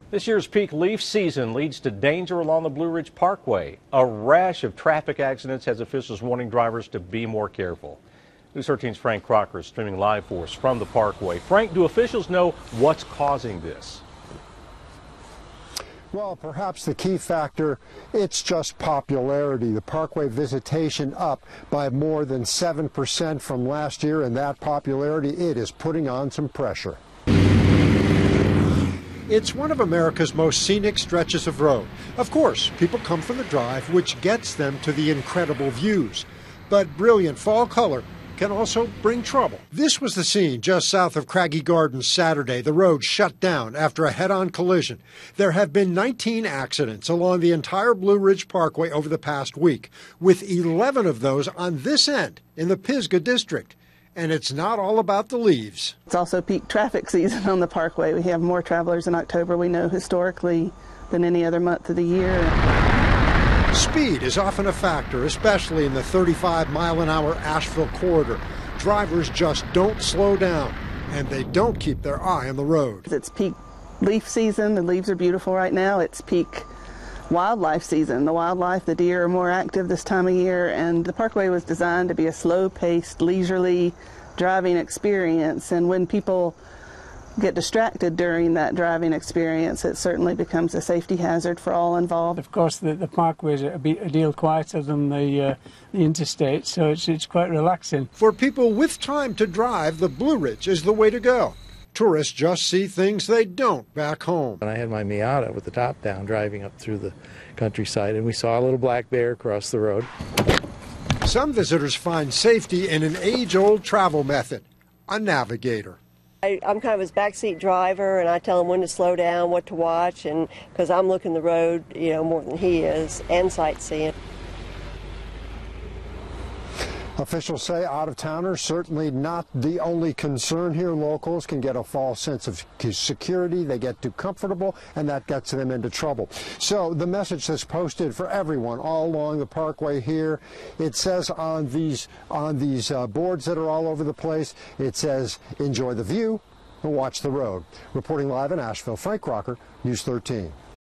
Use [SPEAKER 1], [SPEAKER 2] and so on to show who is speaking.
[SPEAKER 1] This year's peak leaf season leads to danger along the Blue Ridge Parkway. A rash of traffic accidents has officials warning drivers to be more careful. News 13's Frank Crocker is streaming live for us from the Parkway. Frank, do officials know what's causing this?
[SPEAKER 2] Well, perhaps the key factor, it's just popularity. The Parkway visitation up by more than 7% from last year, and that popularity, it is putting on some pressure. It's one of America's most scenic stretches of road. Of course, people come for the drive, which gets them to the incredible views. But brilliant fall color can also bring trouble. This was the scene just south of Craggy Gardens Saturday. The road shut down after a head-on collision. There have been 19 accidents along the entire Blue Ridge Parkway over the past week, with 11 of those on this end in the Pisgah District. And it's not all about the leaves.
[SPEAKER 3] It's also peak traffic season on the Parkway. We have more travelers in October, we know, historically than any other month of the year.
[SPEAKER 2] Speed is often a factor, especially in the 35-mile-an-hour Asheville corridor. Drivers just don't slow down, and they don't keep their eye on the road.
[SPEAKER 3] It's peak leaf season. The leaves are beautiful right now. It's peak wildlife season. The wildlife, the deer are more active this time of year, and the Parkway was designed to be a slow-paced, leisurely driving experience. And when people get distracted during that driving experience, it certainly becomes a safety hazard for all involved.
[SPEAKER 4] Of course, the Parkway is a deal quieter than the interstate, so it's quite relaxing.
[SPEAKER 2] For people with time to drive, the Blue Ridge is the way to go. Tourists just see things they don't back home.
[SPEAKER 5] And I had my Miata with the top down driving up through the countryside, and we saw a little black bear across the road.
[SPEAKER 2] Some visitors find safety in an age-old travel method, a navigator.
[SPEAKER 6] I'm kind of his backseat driver, and I tell him when to slow down, what to watch, and because I'm looking the road, more than he is, and sightseeing.
[SPEAKER 2] Officials say out-of-towners certainly not the only concern here. Locals can get a false sense of security. They get too comfortable, and that gets them into trouble. So the message that's posted for everyone all along the Parkway here, it says on these boards that are all over the place, it says, enjoy the view and watch the road. Reporting live in Asheville, Frank Crocker, News 13.